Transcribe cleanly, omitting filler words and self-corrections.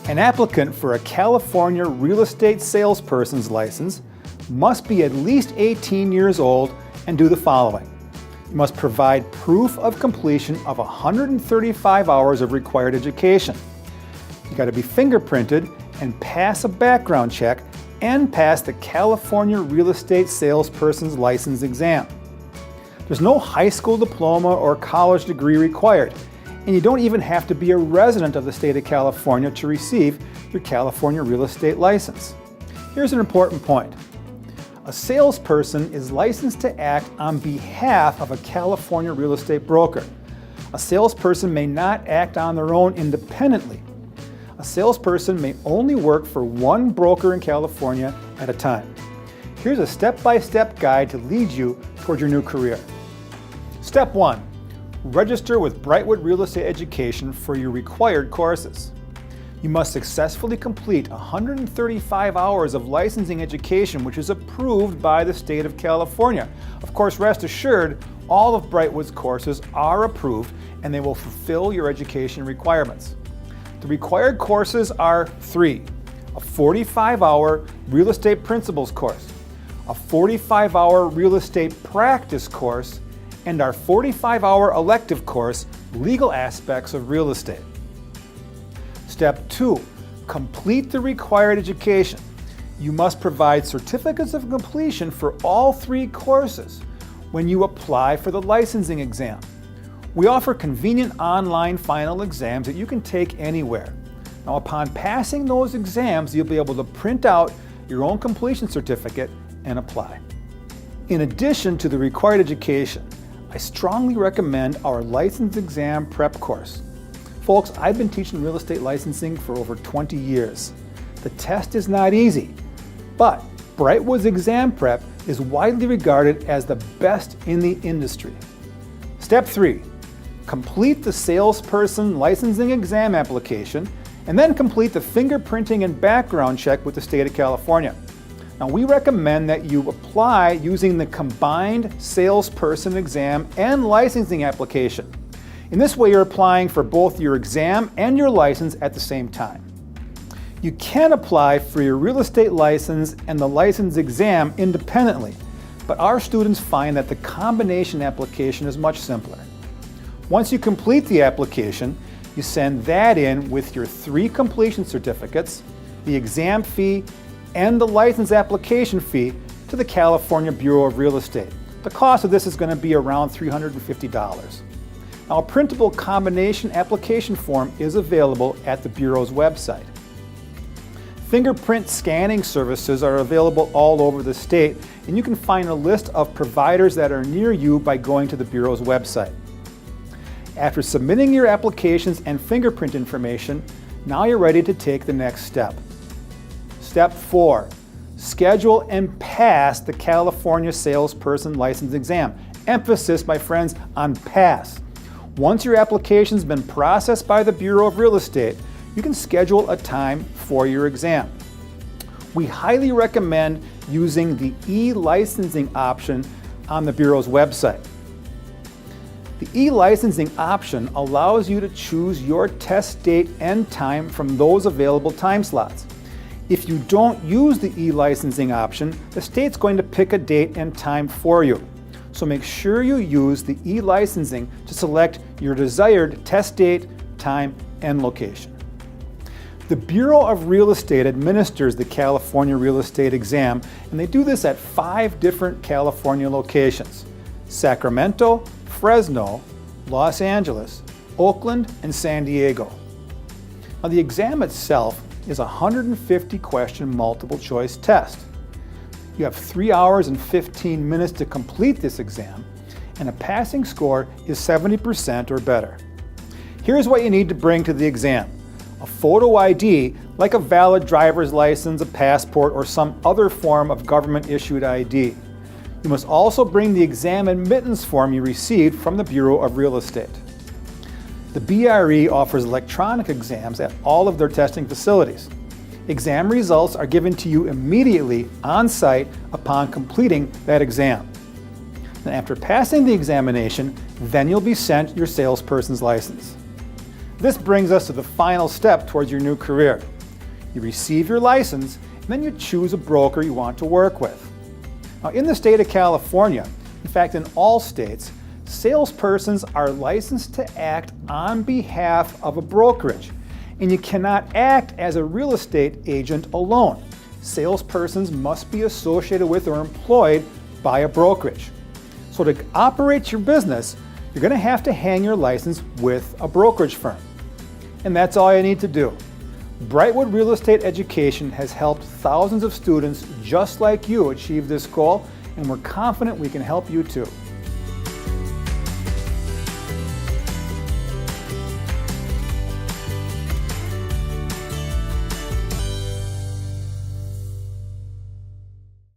An applicant for a California real estate salesperson's license must be at least 18 years old and do the following. You must provide proof of completion of 135 hours of required education. You got to be fingerprinted and pass a background check and pass the California Real Estate Salesperson's License exam. There's no high school diploma or college degree required, and you don't even have to be a resident of the state of California to receive your California real estate license. Here's an important point. A salesperson is licensed to act on behalf of a California real estate broker. A salesperson may not act on their own independently. A salesperson may only work for one broker in California at a time. Here's a step-by-step guide to lead you toward your new career. Step 1. Register with Brightwood Real Estate Education for your required courses. You must successfully complete 135 hours of licensing education, which is approved by the state of California. Of course, rest assured, all of Brightwood's courses are approved and they will fulfill your education requirements. The required courses are 3: a 45-hour real estate principles course, a 45-hour real estate practice course, and our 45-hour elective course, Legal Aspects of Real Estate. Step 2, complete the required education. You must provide certificates of completion for all 3 courses when you apply for the licensing exam. We offer convenient online final exams that you can take anywhere. Now, upon passing those exams, you'll be able to print out your own completion certificate and apply. In addition to the required education, I strongly recommend our license exam prep course. Folks, I've been teaching real estate licensing for over 20 years. The test is not easy, but Brightwood's exam prep is widely regarded as the best in the industry. Step 3, complete the salesperson licensing exam application and then complete the fingerprinting and background check with the state of California. Now, we recommend that you apply using the combined salesperson exam and licensing application. In this way, you're applying for both your exam and your license at the same time. You can apply for your real estate license and the license exam independently, but our students find that the combination application is much simpler. Once you complete the application, you send that in with your 3 completion certificates, the exam fee, and the license application fee to the California Bureau of Real Estate. The cost of this is going to be around $350. Now, a printable combination application form is available at the Bureau's website. Fingerprint scanning services are available all over the state, and you can find a list of providers that are near you by going to the Bureau's website. After submitting your applications and fingerprint information, now you're ready to take the next step. Step 4, schedule and pass the California Salesperson License Exam. Emphasis, my friends, on pass. Once your application's been processed by the Bureau of Real Estate, you can schedule a time for your exam. We highly recommend using the e-licensing option on the Bureau's website. The e-licensing option allows you to choose your test date and time from those available time slots. If you don't use the e-licensing option, the state's going to pick a date and time for you. So make sure you use the e-licensing to select your desired test date, time, and location. The Bureau of Real Estate administers the California Real Estate Exam, and they do this at 5 different California locations: Sacramento, Fresno, Los Angeles, Oakland, and San Diego. Now, the exam itself is a 150-question multiple-choice test. You have 3 hours and 15 minutes to complete this exam, and a passing score is 70% or better. Here's what you need to bring to the exam: a photo ID, like a valid driver's license, a passport, or some other form of government-issued ID. You must also bring the exam admittance form you received from the Bureau of Real Estate. The BRE offers electronic exams at all of their testing facilities. Exam results are given to you immediately on site upon completing that exam. And after passing the examination, then you'll be sent your salesperson's license. This brings us to the final step towards your new career. You receive your license, and then you choose a broker you want to work with. Now, in the state of California, in fact in all states, salespersons are licensed to act on behalf of a brokerage, and you cannot act as a real estate agent alone. Salespersons must be associated with or employed by a brokerage. So to operate your business, you're going to have to hang your license with a brokerage firm. And that's all you need to do. Brightwood Real Estate Education has helped thousands of students just like you achieve this goal, and we're confident we can help you too.